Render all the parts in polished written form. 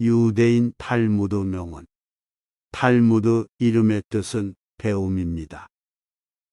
유대인 탈무드 명언. 탈무드 이름의 뜻은 배움입니다.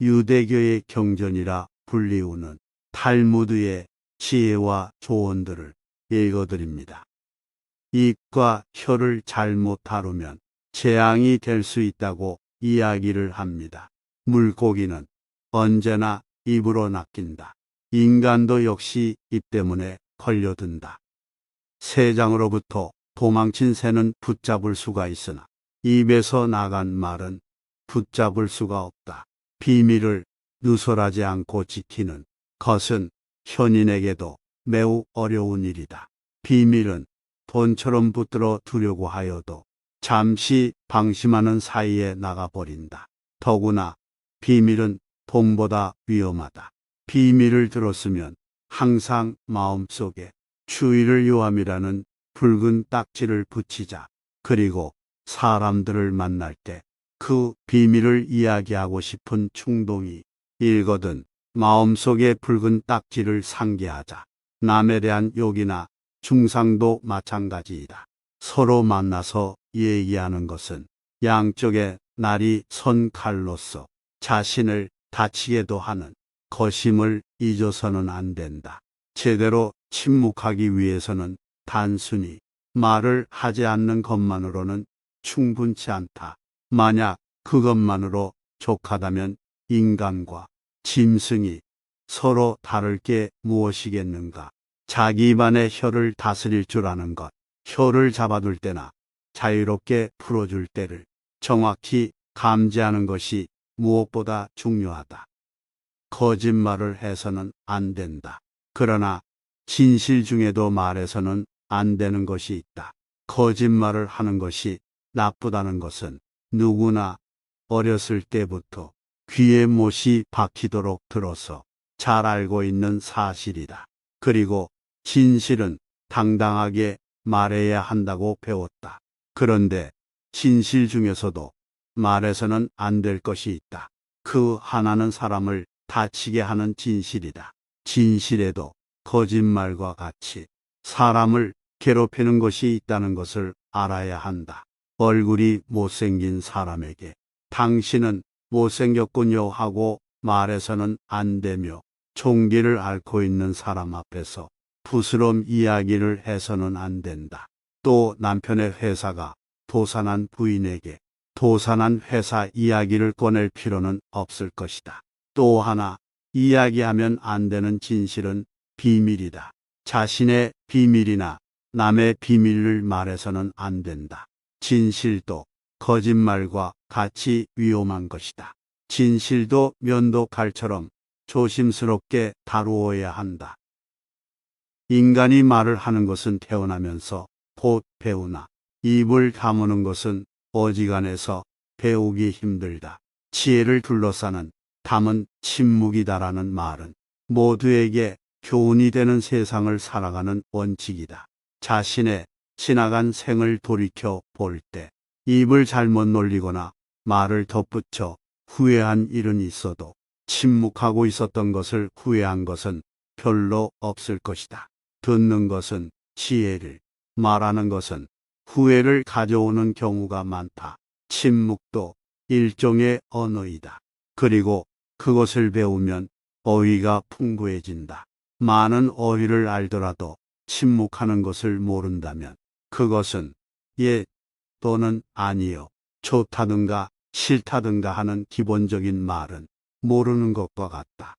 유대교의 경전이라 불리우는 탈무드의 지혜와 조언들을 읽어드립니다. 입과 혀를 잘못 다루면 재앙이 될 수 있다고 이야기를 합니다. 물고기는 언제나 입으로 낚인다. 인간도 역시 입 때문에 걸려든다. 새장으로부터 도망친 새는 붙잡을 수가 있으나 입에서 나간 말은 붙잡을 수가 없다. 비밀을 누설하지 않고 지키는 것은 현인에게도 매우 어려운 일이다. 비밀은 돈처럼 붙들어 두려고 하여도 잠시 방심하는 사이에 나가버린다. 더구나 비밀은 돈보다 위험하다. 비밀을 들었으면 항상 마음속에 주의를 요함이라는 붉은 딱지를 붙이자. 그리고 사람들을 만날 때 그 비밀을 이야기하고 싶은 충동이 일거든 마음속에 붉은 딱지를 상기하자. 남에 대한 욕이나 중상도 마찬가지이다. 서로 만나서 얘기하는 것은 양쪽에 날이 선 칼로서 자신을 다치게도 하는 것임을 잊어서는 안 된다. 제대로 침묵하기 위해서는 단순히 말을 하지 않는 것만으로는 충분치 않다. 만약 그것만으로 족하다면 인간과 짐승이 서로 다를 게 무엇이겠는가. 자기 입안의 혀를 다스릴 줄 아는 것, 혀를 잡아둘 때나 자유롭게 풀어줄 때를 정확히 감지하는 것이 무엇보다 중요하다. 거짓말을 해서는 안 된다. 그러나 진실 중에도 말해서는 안 되는 것이 있다. 거짓말을 하는 것이 나쁘다는 것은 누구나 어렸을 때부터 귀에 못이 박히도록 들어서 잘 알고 있는 사실이다. 그리고 진실은 당당하게 말해야 한다고 배웠다. 그런데 진실 중에서도 말해서는 안 될 것이 있다. 그 하나는 사람을 다치게 하는 진실이다. 진실에도 거짓말과 같이 사람을 괴롭히는 것이 있다는 것을 알아야 한다. 얼굴이 못생긴 사람에게 당신은 못생겼군요 하고 말해서는 안 되며, 종기를 앓고 있는 사람 앞에서 부스럼 이야기를 해서는 안 된다. 또 남편의 회사가 도산한 부인에게 도산한 회사 이야기를 꺼낼 필요는 없을 것이다. 또 하나 이야기하면 안 되는 진실은 비밀이다. 자신의 비밀이나 남의 비밀을 말해서는 안 된다. 진실도 거짓말과 같이 위험한 것이다. 진실도 면도 칼처럼 조심스럽게 다루어야 한다. 인간이 말을 하는 것은 태어나면서 곧 배우나 입을 다무는 것은 어지간해서 배우기 힘들다. 지혜를 둘러싸는 담은 침묵이다라는 말은 모두에게 교훈이 되는 세상을 살아가는 원칙이다. 자신의 지나간 생을 돌이켜 볼 때 입을 잘못 놀리거나 말을 덧붙여 후회한 일은 있어도 침묵하고 있었던 것을 후회한 것은 별로 없을 것이다. 듣는 것은 지혜를, 말하는 것은 후회를 가져오는 경우가 많다. 침묵도 일종의 언어이다. 그리고 그것을 배우면 어휘가 풍부해진다. 많은 어휘를 알더라도 침묵하는 것을 모른다면 그것은 예 또는 아니요, 좋다든가 싫다든가 하는 기본적인 말은 모르는 것과 같다.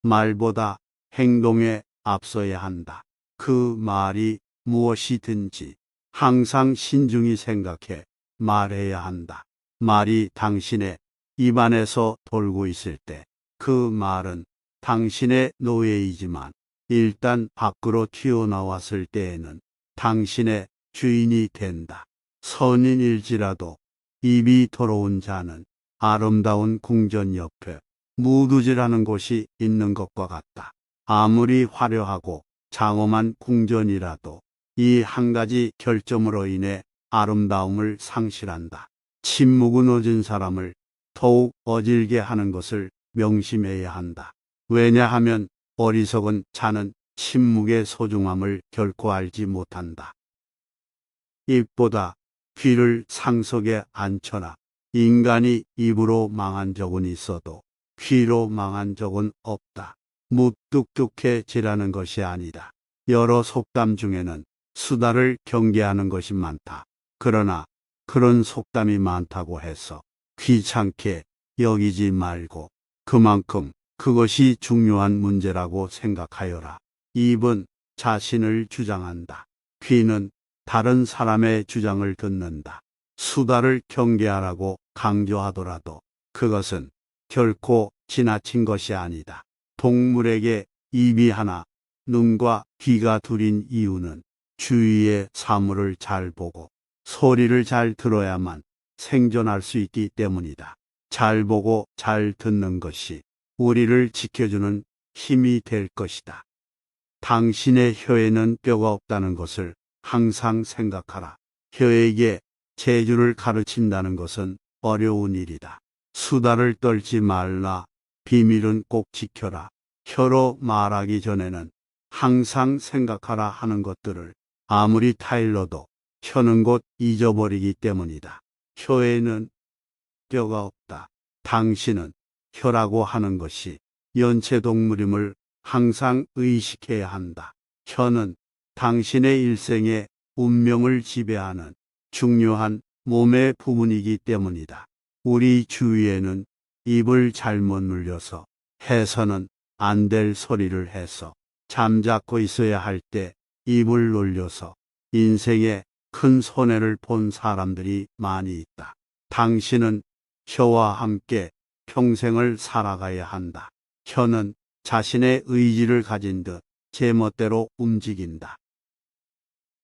말보다 행동에 앞서야 한다. 그 말이 무엇이든지 항상 신중히 생각해 말해야 한다. 말이 당신의 입안에서 돌고 있을 때 그 말은 당신의 노예이지만 일단 밖으로 튀어나왔을 때에는 당신의 주인이 된다. 선인일지라도 입이 더러운 자는 아름다운 궁전 옆에 무두질하는 곳이 있는 것과 같다. 아무리 화려하고 장엄한 궁전이라도 이 한 가지 결점으로 인해 아름다움을 상실한다. 침묵은 어진 사람을 더욱 어질게 하는 것을 명심해야 한다. 왜냐하면 어리석은 자는 침묵의 소중함을 결코 알지 못한다. 입보다 귀를 상속에 앉혀라. 인간이 입으로 망한 적은 있어도 귀로 망한 적은 없다. 무뚝뚝해지라는 것이 아니다. 여러 속담 중에는 수다를 경계하는 것이 많다. 그러나 그런 속담이 많다고 해서 귀찮게 여기지 말고 그만큼 그것이 중요한 문제라고 생각하여라. 입은 자신을 주장한다. 귀는 다른 사람의 주장을 듣는다. 수다를 경계하라고 강조하더라도 그것은 결코 지나친 것이 아니다. 동물에게 입이 하나, 눈과 귀가 둘인 이유는 주위의 사물을 잘 보고 소리를 잘 들어야만 생존할 수 있기 때문이다. 잘 보고 잘 듣는 것이 우리를 지켜주는 힘이 될 것이다. 당신의 혀에는 뼈가 없다는 것을 항상 생각하라. 혀에게 재주를 가르친다는 것은 어려운 일이다. 수다를 떨지 말라. 비밀은 꼭 지켜라. 혀로 말하기 전에는 항상 생각하라 하는 것들을 아무리 타일러도 혀는 곧 잊어버리기 때문이다. 혀에는 뼈가 없다. 당신은 혀라고 하는 것이 연체동물임을 항상 의식해야 한다. 혀는 당신의 일생의 운명을 지배하는 중요한 몸의 부분이기 때문이다. 우리 주위에는 입을 잘못 눌려서 해서는 안 될 소리를 해서 잠자코 있어야 할 때 입을 놀려서 인생에 큰 손해를 본 사람들이 많이 있다. 당신은 혀와 함께 평생을 살아가야 한다. 혀는 자신의 의지를 가진 듯 제멋대로 움직인다.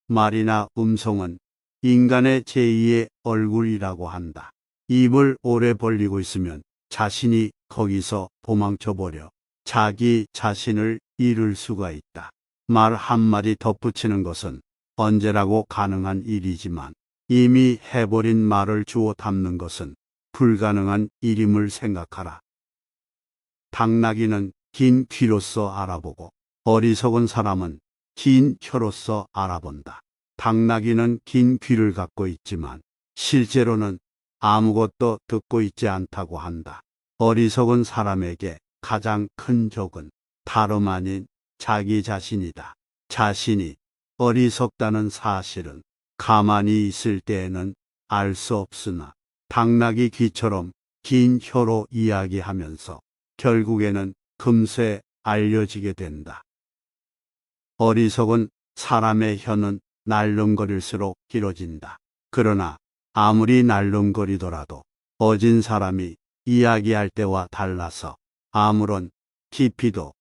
말이나 음성은 인간의 제2의 얼굴이라고 한다. 입을 오래 벌리고 있으면 자신이 거기서 도망쳐버려 자기 자신을 잃을 수가 있다. 말 한마디 덧붙이는 것은 언제라고 가능한 일이지만 이미 해버린 말을 주워 담는 것은 불가능한 일임을 생각하라. 당나귀는 긴 귀로서 알아보고 어리석은 사람은 긴 혀로서 알아본다. 당나귀는 긴 귀를 갖고 있지만 실제로는 아무것도 듣고 있지 않다고 한다. 어리석은 사람에게 가장 큰 적은 다름 아닌 자기 자신이다. 자신이 어리석다는 사실은 가만히 있을 때에는 알 수 없으나 당나귀 귀처럼 긴 혀로 이야기하면서 결국에는 금세 알려지게 된다. 어리석은 사람의 혀는 날름거릴수록 길어진다. 그러나 아무리 날름거리더라도 어진 사람이 이야기할 때와 달라서 아무런 깊이도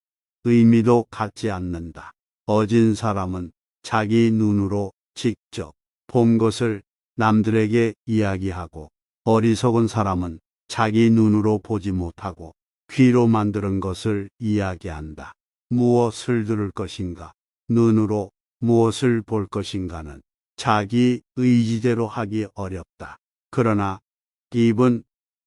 의미도 갖지 않는다. 어진 사람은 자기 눈으로 직접 본 것을 남들에게 이야기하고 어리석은 사람은 자기 눈으로 보지 못하고 귀로 만드는 것을 이야기한다. 무엇을 들을 것인가, 눈으로 무엇을 볼 것인가는 자기 의지대로 하기 어렵다. 그러나 입은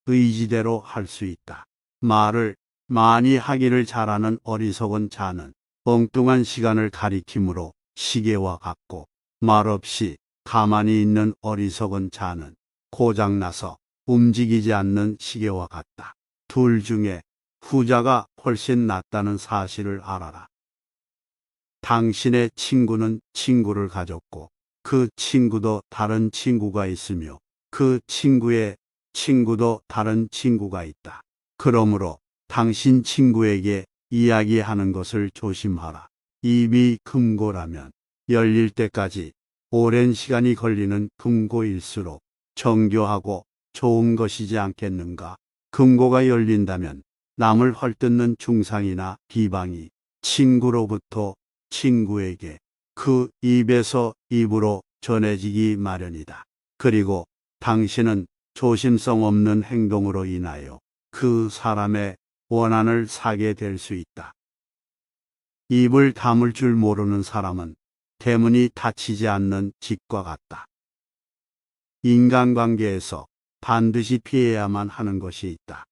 의지대로 할 수 있다. 말을 많이 하기를 잘하는 어리석은 자는 엉뚱한 시간을 가리킴으로 시계와 같고 말없이 가만히 있는 어리석은 자는 고장나서 움직이지 않는 시계와 같다. 둘 중에 후자가 훨씬 낫다는 사실을 알아라. 당신의 친구는 친구를 가졌고 그 친구도 다른 친구가 있으며 그 친구의 친구도 다른 친구가 있다. 그러므로 당신 친구에게 이야기하는 것을 조심하라. 입이 금고라면 열릴 때까지 오랜 시간이 걸리는 금고일수록 정교하고 좋은 것이지 않겠는가. 금고가 열린다면 남을 헐뜯는 중상이나 비방이 친구로부터 친구에게 그 입에서 입으로 전해지기 마련이다. 그리고 당신은 조심성 없는 행동으로 인하여 그 사람의 원한을 사게 될 수 있다. 입을 다물 줄 모르는 사람은 대문이 닫히지 않는 집과 같다. 인간관계에서 반드시 피해야만 하는 것이 있다.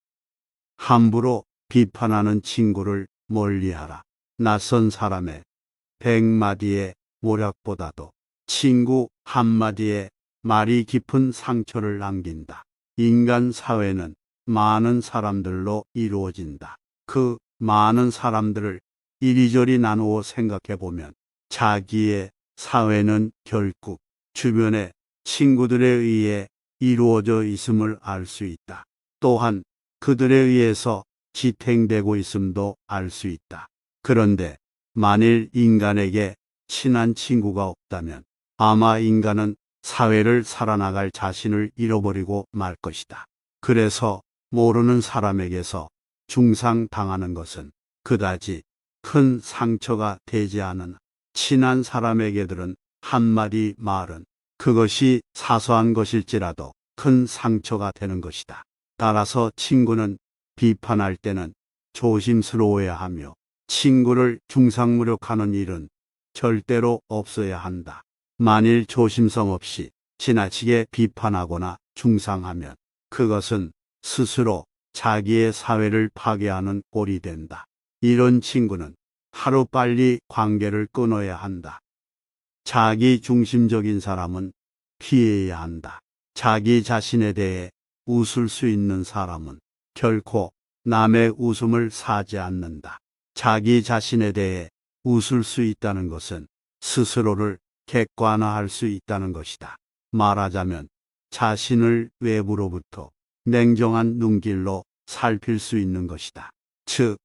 함부로 비판하는 친구를 멀리하라. 낯선 사람의 100마디의 모략보다도 친구 한마디에 말이 깊은 상처를 남긴다. 인간 사회는 많은 사람들로 이루어진다. 그 많은 사람들을 이리저리 나누어 생각해 보면 자기의 사회는 결국 주변의 친구들에 의해 이루어져 있음을 알 수 있다. 또한 그들에 의해서 지탱되고 있음도 알 수 있다. 그런데 만일 인간에게 친한 친구가 없다면 아마 인간은 사회를 살아나갈 자신을 잃어버리고 말 것이다. 그래서 모르는 사람에게서 중상당하는 것은 그다지 큰 상처가 되지 않은 친한 사람에게들은 한마디 말은 그것이 사소한 것일지라도 큰 상처가 되는 것이다. 따라서 친구는 비판할 때는 조심스러워야 하며 친구를 중상무력하는 일은 절대로 없어야 한다. 만일 조심성 없이 지나치게 비판하거나 중상하면 그것은 스스로 자기의 사회를 파괴하는 꼴이 된다. 이런 친구는 하루빨리 관계를 끊어야 한다. 자기 중심적인 사람은 피해야 한다. 자기 자신에 대해 웃을 수 있는 사람은 결코 남의 웃음을 사지 않는다. 자기 자신에 대해 웃을 수 있다는 것은 스스로를 객관화할 수 있다는 것이다. 말하자면 자신을 외부로부터 냉정한 눈길로 살필 수 있는 것이다. 즉,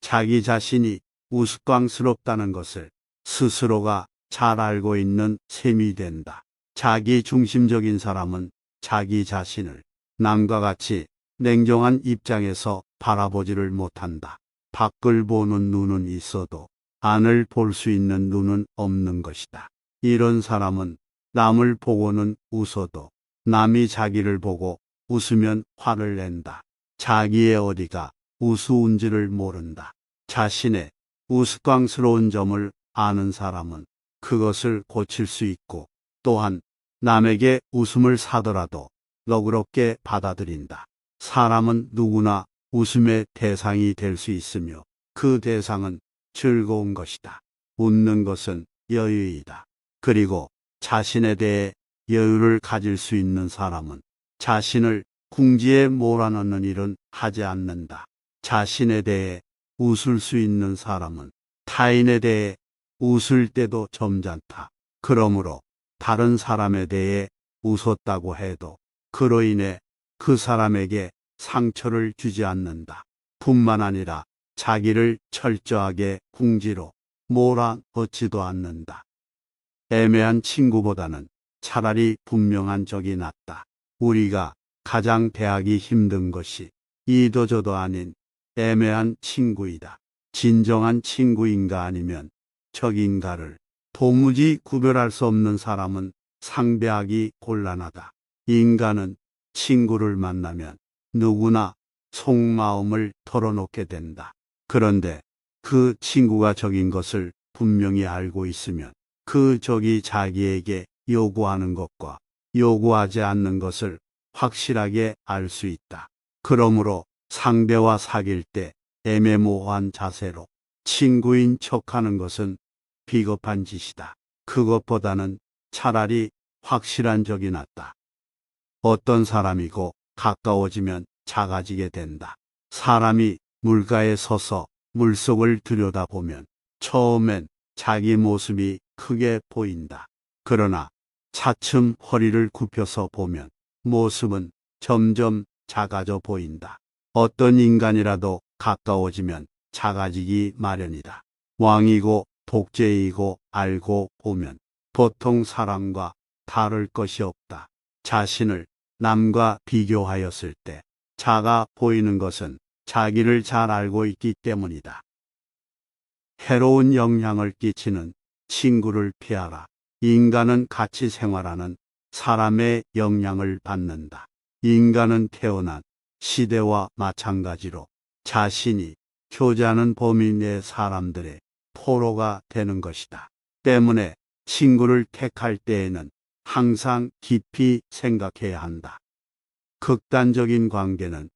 자기 자신이 우스꽝스럽다는 것을 스스로가 잘 알고 있는 셈이 된다. 자기 중심적인 사람은 자기 자신을 남과 같이 냉정한 입장에서 바라보지를 못한다. 밖을 보는 눈은 있어도 안을 볼 수 있는 눈은 없는 것이다. 이런 사람은 남을 보고는 웃어도 남이 자기를 보고 웃으면 화를 낸다. 자기의 어디가 우스운지를 모른다. 자신의 우스꽝스러운 점을 아는 사람은 그것을 고칠 수 있고 또한 남에게 웃음을 사더라도 너그럽게 받아들인다. 사람은 누구나 웃음의 대상이 될 수 있으며 그 대상은 즐거운 것이다. 웃는 것은 여유이다. 그리고 자신에 대해 여유를 가질 수 있는 사람은 자신을 궁지에 몰아넣는 일은 하지 않는다. 자신에 대해 웃을 수 있는 사람은 타인에 대해 웃을 때도 점잖다. 그러므로 다른 사람에 대해 웃었다고 해도 그로 인해 그 사람에게 상처를 주지 않는다. 뿐만 아니라 자기를 철저하게 궁지로 몰아넣지도 않는다. 애매한 친구보다는 차라리 분명한 적이 낫다. 우리가 가장 대하기 힘든 것이 이도저도 아닌 애매한 친구이다. 진정한 친구인가 아니면 적인가를 도무지 구별할 수 없는 사람은 상대하기 곤란하다. 인간은 친구를 만나면 누구나 속마음을 털어놓게 된다. 그런데 그 친구가 적인 것을 분명히 알고 있으면 그 적이 자기에게 요구하는 것과 요구하지 않는 것을 확실하게 알 수 있다. 그러므로 상대와 사귈 때 애매모호한 자세로 친구인 척하는 것은 비겁한 짓이다. 그것보다는 차라리 확실한 적이 낫다. 어떤 사람이고 가까워지면 작아지게 된다. 사람이 물가에 서서 물속을 들여다보면 처음엔 자기 모습이 크게 보인다. 그러나 차츰 허리를 굽혀서 보면 모습은 점점 작아져 보인다. 어떤 인간이라도 가까워지면 작아지기 마련이다. 왕이고 독재이고 알고 보면 보통 사람과 다를 것이 없다. 자신을 남과 비교하였을 때 작아 보이는 것은 자기를 잘 알고 있기 때문이다. 해로운 영향을 끼치는 친구를 피하라. 인간은 같이 생활하는 사람의 영향을 받는다. 인간은 태어난 시대와 마찬가지로 자신이 교제하는 범위 내 사람들의 포로가 되는 것이다. 때문에 친구를 택할 때에는 항상 깊이 생각해야 한다. 극단적인 관계는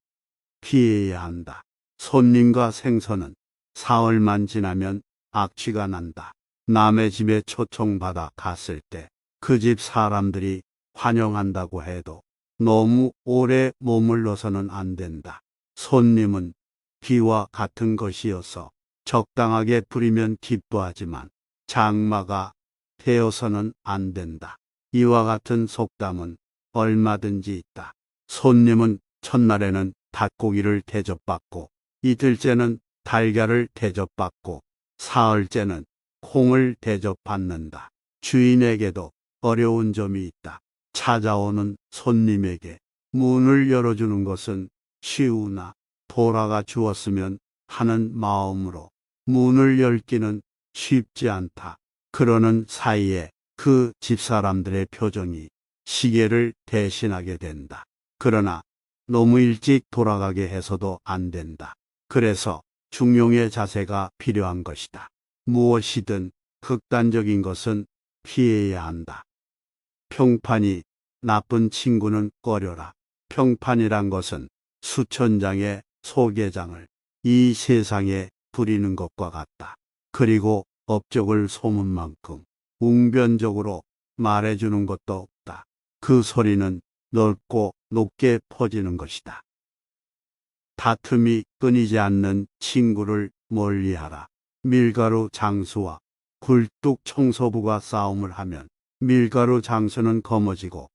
피해야 한다. 손님과 생선은 사흘만 지나면 악취가 난다. 남의 집에 초청받아 갔을 때 그 집 사람들이 환영한다고 해도 너무 오래 머물러서는 안 된다. 손님은 비와 같은 것이어서 적당하게 부리면 기뻐하지만 장마가 되어서는 안 된다. 이와 같은 속담은 얼마든지 있다. 손님은 첫날에는 닭고기를 대접받고, 이틀째는 달걀을 대접받고, 사흘째는 콩을 대접받는다. 주인에게도 어려운 점이 있다. 찾아오는 손님에게 문을 열어주는 것은 쉬우나 돌아가 주었으면 하는 마음으로 문을 열기는 쉽지 않다. 그러는 사이에 그 집사람들의 표정이 시계를 대신하게 된다. 그러나 너무 일찍 돌아가게 해서도 안 된다. 그래서 중용의 자세가 필요한 것이다. 무엇이든 극단적인 것은 피해야 한다. 평판이 나쁜 친구는 꺼려라. 평판이란 것은 수천 장의 소개장을 이 세상에 부리는 것과 같다. 그리고 업적을 소문만큼 웅변적으로 말해주는 것도 없다. 그 소리는 넓고 높게 퍼지는 것이다. 다툼이 끊이지 않는 친구를 멀리하라. 밀가루 장수와 굴뚝 청소부가 싸움을 하면 밀가루 장수는 거머쥐고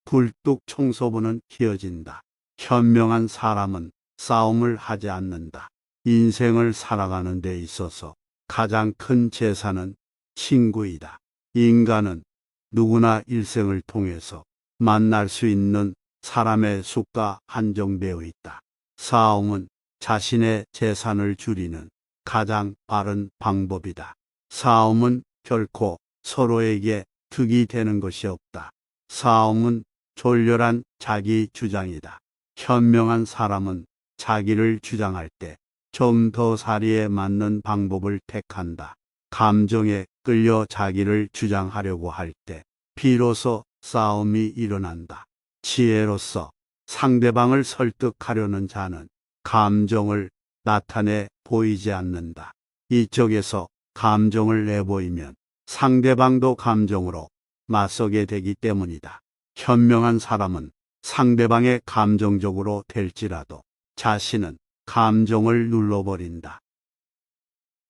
굴뚝 청소부는 희어진다. 현명한 사람은 싸움을 하지 않는다. 인생을 살아가는 데 있어서 가장 큰 재산은 친구이다. 인간은 누구나 일생을 통해서 만날 수 있는 사람의 수가 한정되어 있다. 싸움은 자신의 재산을 줄이는 가장 빠른 방법이다. 싸움은 결코 서로에게 득이 되는 것이 없다. 싸움은 졸렬한 자기 주장이다. 현명한 사람은 자기를 주장할 때 좀 더 사리에 맞는 방법을 택한다. 감정에 끌려 자기를 주장하려고 할 때 비로소 싸움이 일어난다. 지혜로서 상대방을 설득하려는 자는 감정을 나타내 보이지 않는다. 이쪽에서 감정을 내보이면 상대방도 감정으로 맞서게 되기 때문이다. 현명한 사람은 상대방의 감정적으로 될지라도 자신은 감정을 눌러버린다.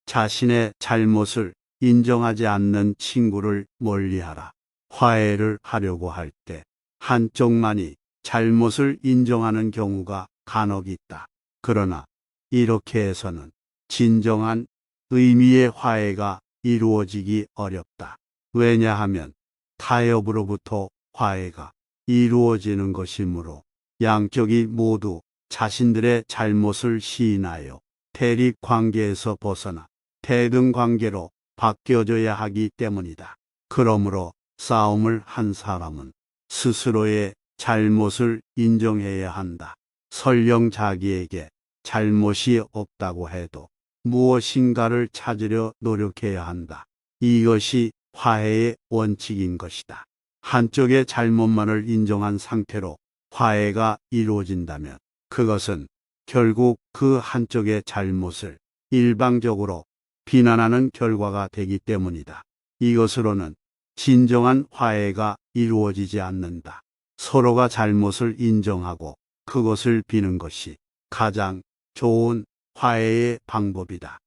자신의 잘못을 인정하지 않는 친구를 멀리하라. 화해를 하려고 할 때 한쪽만이 잘못을 인정하는 경우가 간혹 있다. 그러나 이렇게 해서는 진정한 의미의 화해가 이루어지기 어렵다. 왜냐하면 타협으로부터 화해가 이루어지는 것이므로 양쪽이 모두 자신들의 잘못을 시인하여 대립 관계에서 벗어나 대등 관계로 바뀌어져야 하기 때문이다. 그러므로 싸움을 한 사람은 스스로의 잘못을 인정해야 한다. 설령 자기에게 잘못이 없다고 해도 무엇인가를 찾으려 노력해야 한다. 이것이 화해의 원칙인 것이다. 한쪽의 잘못만을 인정한 상태로 화해가 이루어진다면 그것은 결국 그 한쪽의 잘못을 일방적으로 비난하는 결과가 되기 때문이다. 이것으로는 진정한 화해가 이루어지지 않는다. 서로가 잘못을 인정하고 그것을 비는 것이 가장 좋은 화해의 방법이다.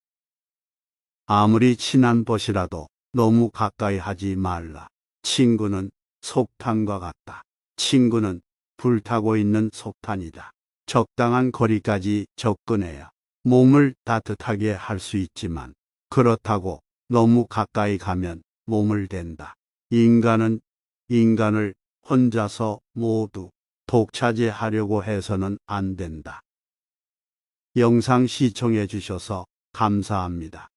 아무리 친한 벗이라도 너무 가까이 하지 말라. 친구는 속탄과 같다. 친구는 불타고 있는 속탄이다. 적당한 거리까지 접근해야 몸을 따뜻하게 할 수 있지만 그렇다고 너무 가까이 가면 몸을 댄다. 인간은 인간을 혼자서 모두 독차지하려고 해서는 안 된다. 영상 시청해 주셔서 감사합니다.